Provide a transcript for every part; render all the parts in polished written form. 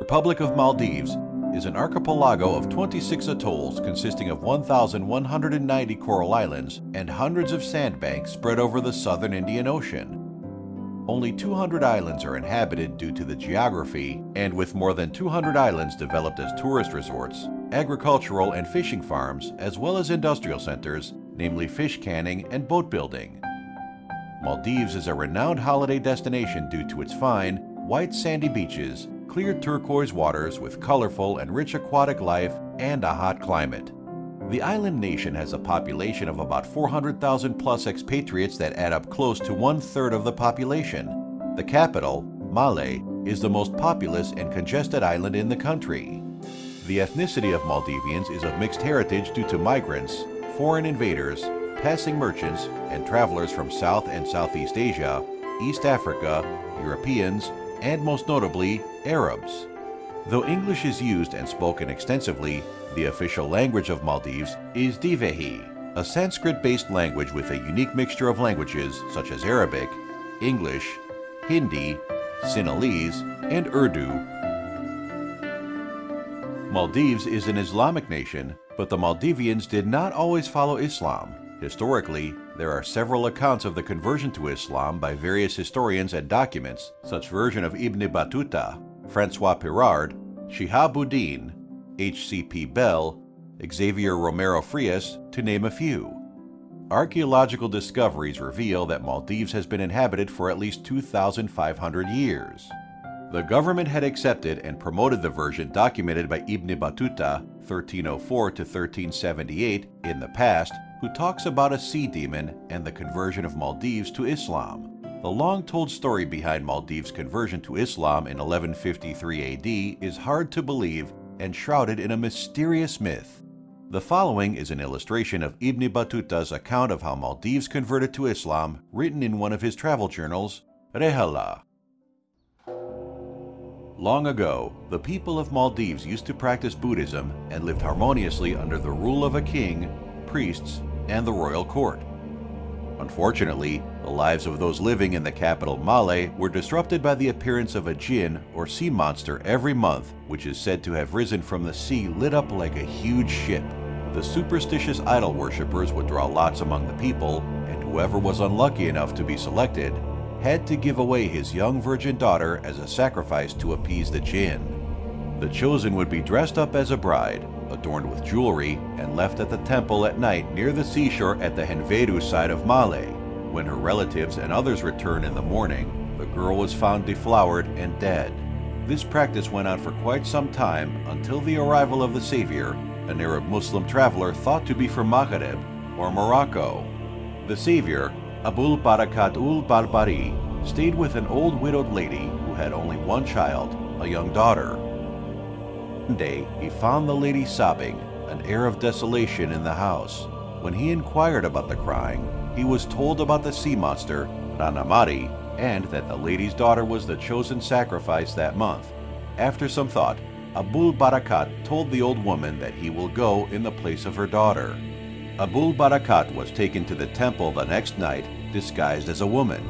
Republic of Maldives is an archipelago of 26 atolls consisting of 1,190 coral islands and hundreds of sandbanks spread over the southern Indian Ocean. Only 200 islands are inhabited due to the geography, and with more than 200 islands developed as tourist resorts, agricultural and fishing farms, as well as industrial centers, namely fish canning and boat building. Maldives is a renowned holiday destination due to its fine, white sandy beaches, clear turquoise waters with colorful and rich aquatic life, and a hot climate. The island nation has a population of about 400,000 plus expatriates that add up close to 1/3 of the population. The capital, Malaya, is the most populous and congested island in the country. The ethnicity of Maldivians is of mixed heritage due to migrants, foreign invaders, passing merchants, and travelers from South and Southeast Asia, East Africa, Europeans, and most notably, Arabs. Though English is used and spoken extensively, the official language of Maldives is Divehi, a Sanskrit-based language with a unique mixture of languages such as Arabic, English, Hindi, Sinhalese, and Urdu. Maldives is an Islamic nation, but the Maldivians did not always follow Islam. Historically, there are several accounts of the conversion to Islam by various historians and documents, such version of Ibn Battuta, Francois Pirard, Shihabuddin, H.C.P. Bell, Xavier Romero Frias, to name a few. Archaeological discoveries reveal that Maldives has been inhabited for at least 2,500 years. The government had accepted and promoted the version documented by Ibn Battuta, 1304 to 1378, in the past, who talks about a sea demon and the conversion of Maldives to Islam. The long-told story behind Maldives' conversion to Islam in 1153 AD is hard to believe and shrouded in a mysterious myth. The following is an illustration of Ibn Battuta's account of how Maldives converted to Islam, written in one of his travel journals, Rehala. Long ago, the people of Maldives used to practice Buddhism and lived harmoniously under the rule of a king, priests, and the royal court. Unfortunately, the lives of those living in the capital Malaya were disrupted by the appearance of a jinn or sea monster every month, which is said to have risen from the sea lit up like a huge ship. The superstitious idol worshippers would draw lots among the people, and whoever was unlucky enough to be selected had to give away his young virgin daughter as a sacrifice to appease the jinn. The chosen would be dressed up as a bride, adorned with jewelry, and left at the temple at night near the seashore at the Henvedu side of Malaya. When her relatives and others returned in the morning, the girl was found deflowered and dead. This practice went on for quite some time until the arrival of the Savior, an Arab Muslim traveler thought to be from Maghreb or Morocco. The Savior, Abul Barakat ul Barbari, stayed with an old widowed lady who had only one child, a young daughter. One day, he found the lady sobbing, an air of desolation in the house. When he inquired about the crying, he was told about the sea monster, Rannamaari, and that the lady's daughter was the chosen sacrifice that month. After some thought, Abul Barakat told the old woman that he will go in the place of her daughter. Abul Barakat was taken to the temple the next night, disguised as a woman.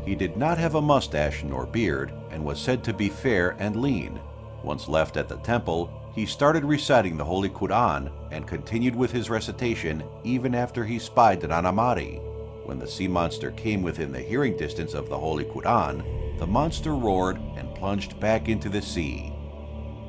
He did not have a mustache nor beard and was said to be fair and lean. Once left at the temple, he started reciting the Holy Quran and continued with his recitation even after he spied Rannamaari. When the sea monster came within the hearing distance of the Holy Quran, the monster roared and plunged back into the sea.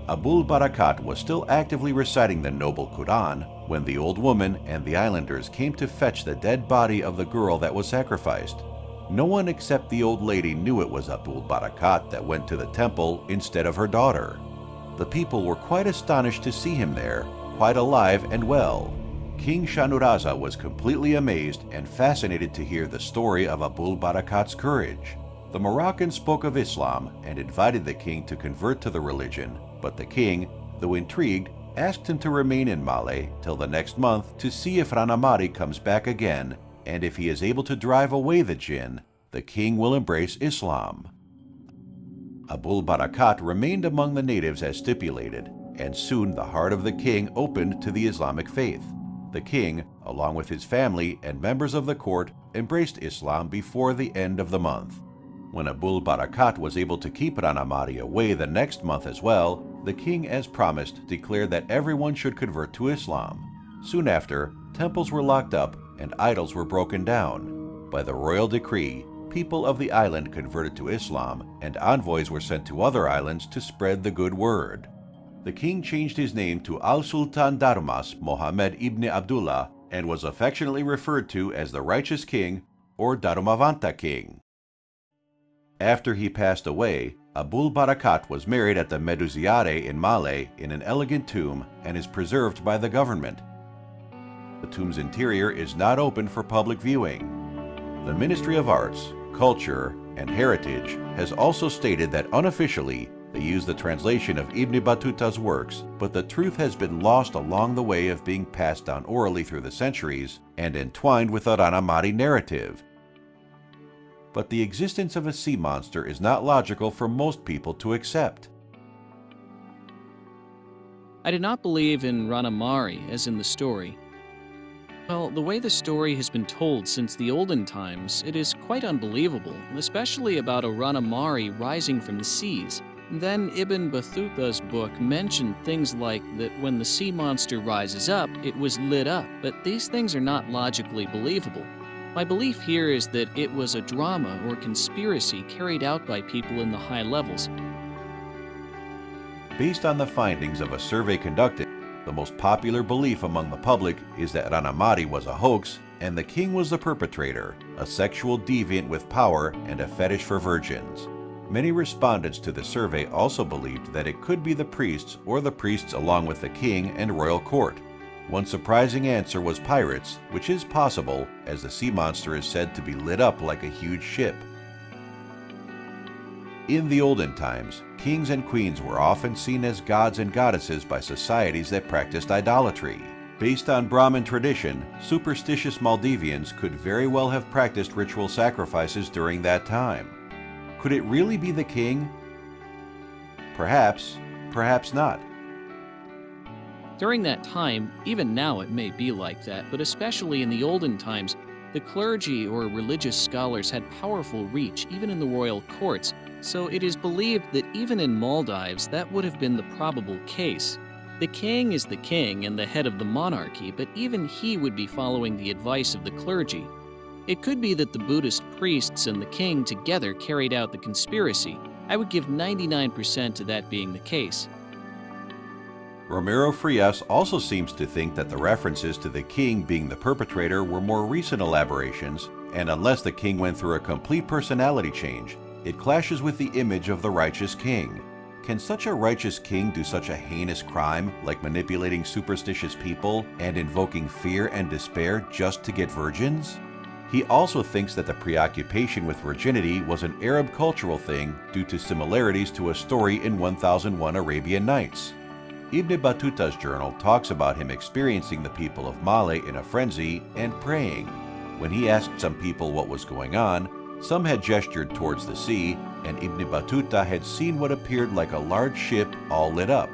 Abul Barakat was still actively reciting the noble Quran when the old woman and the islanders came to fetch the dead body of the girl that was sacrificed. No one except the old lady knew it was Abul Barakat that went to the temple instead of her daughter. The people were quite astonished to see him there, quite alive and well. King Shanuraza was completely amazed and fascinated to hear the story of Abul Barakat's courage. The Moroccan spoke of Islam and invited the king to convert to the religion, but the king, though intrigued, asked him to remain in Malaya till the next month to see if Rannamaari comes back again, and if he is able to drive away the jinn, the king will embrace Islam. Abul Barakat remained among the natives as stipulated, and soon the heart of the king opened to the Islamic faith. The king, along with his family and members of the court, embraced Islam before the end of the month. When Abul Barakat was able to keep Rannamaari away the next month as well, the king, as promised, declared that everyone should convert to Islam. Soon after, temples were locked up and idols were broken down. By the royal decree, people of the island converted to Islam, and envoys were sent to other islands to spread the good word. The king changed his name to Al-Sultan Darmas Mohammed ibn Abdullah and was affectionately referred to as the Righteous King or Darmavanta King. After he passed away, Abul Barakat was married at the Meduziade in Malaya in an elegant tomb and is preserved by the government. The tomb's interior is not open for public viewing. The Ministry of Arts, Culture, and Heritage has also stated that unofficially they use the translation of Ibn Battuta's works, but the truth has been lost along the way of being passed down orally through the centuries and entwined with the Rannamaari narrative. But the existence of a sea monster is not logical for most people to accept. I did not believe in Rannamaari as in the story. Well, the way the story has been told since the olden times, it is quite unbelievable, especially about a Rannamaari rising from the seas. Then Ibn Battuta's book mentioned things like that when the sea monster rises up, it was lit up, but these things are not logically believable. My belief here is that it was a drama or conspiracy carried out by people in the high levels. Based on the findings of a survey conducted, the most popular belief among the public is that Rannamaari was a hoax and the king was the perpetrator, a sexual deviant with power and a fetish for virgins. Many respondents to the survey also believed that it could be the priests or the priests along with the king and royal court. One surprising answer was pirates, which is possible as the sea monster is said to be lit up like a huge ship. In the olden times, kings and queens were often seen as gods and goddesses by societies that practiced idolatry. Based on Brahmin tradition, superstitious Maldivians could very well have practiced ritual sacrifices during that time. Could it really be the king? Perhaps, perhaps not. During that time, even now it may be like that, but especially in the olden times, the clergy or religious scholars had powerful reach even in the royal courts, so it is believed that even in Maldives that would have been the probable case. The king is the king and the head of the monarchy, but even he would be following the advice of the clergy. It could be that the Buddhist priests and the king together carried out the conspiracy. I would give 99% to that being the case. Romero Frias also seems to think that the references to the king being the perpetrator were more recent elaborations, and unless the king went through a complete personality change, it clashes with the image of the righteous king. Can such a righteous king do such a heinous crime like manipulating superstitious people and invoking fear and despair just to get virgins? He also thinks that the preoccupation with virginity was an Arab cultural thing due to similarities to a story in 1001 Arabian Nights. Ibn Battuta's journal talks about him experiencing the people of Malaya in a frenzy and praying. When he asked some people what was going on, some had gestured towards the sea, and Ibn Battuta had seen what appeared like a large ship all lit up.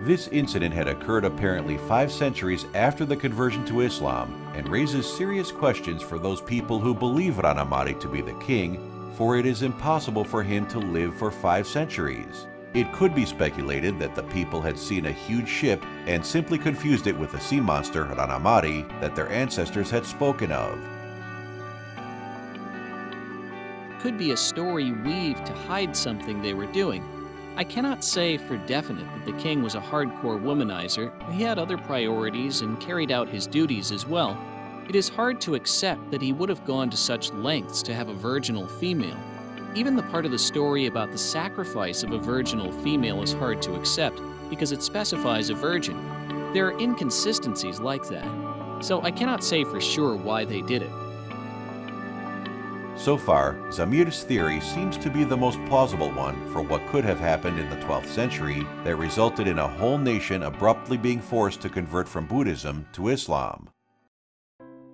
This incident had occurred apparently 5 centuries after the conversion to Islam and raises serious questions for those people who believe Rannamaari to be the king, for it is impossible for him to live for 5 centuries. It could be speculated that the people had seen a huge ship and simply confused it with the sea monster Rannamaari that their ancestors had spoken of. Could be a story weaved to hide something they were doing. I cannot say for definite that the king was a hardcore womanizer. He had other priorities and carried out his duties as well. It is hard to accept that he would have gone to such lengths to have a virginal female. Even the part of the story about the sacrifice of a virginal female is hard to accept because it specifies a virgin. There are inconsistencies like that, so I cannot say for sure why they did it. So far, Zamir's theory seems to be the most plausible one for what could have happened in the 12th century that resulted in a whole nation abruptly being forced to convert from Buddhism to Islam.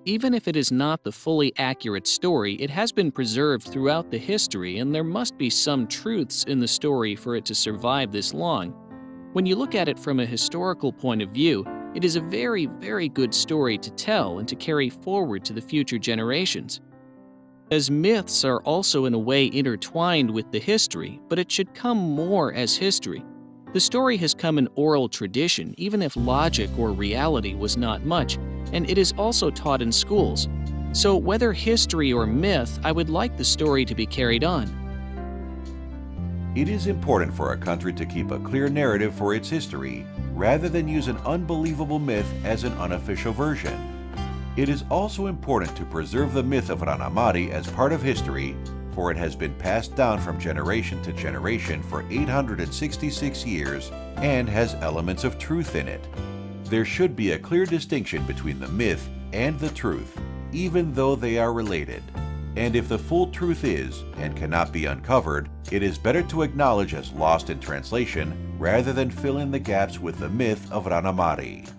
Even if it is not the fully accurate story, it has been preserved throughout the history, and there must be some truths in the story for it to survive this long. When you look at it from a historical point of view, it is a very, very good story to tell and to carry forward to the future generations. As myths are also in a way intertwined with the history, but it should come more as history. The story has come in oral tradition, even if logic or reality was not much, and it is also taught in schools. So whether history or myth, I would like the story to be carried on. It is important for a country to keep a clear narrative for its history, rather than use an unbelievable myth as an unofficial version. It is also important to preserve the myth of Rannamaari as part of history, for it has been passed down from generation to generation for 866 years and has elements of truth in it. There should be a clear distinction between the myth and the truth, even though they are related. And if the full truth is, and cannot be uncovered, it is better to acknowledge as lost in translation rather than fill in the gaps with the myth of Rannamaari.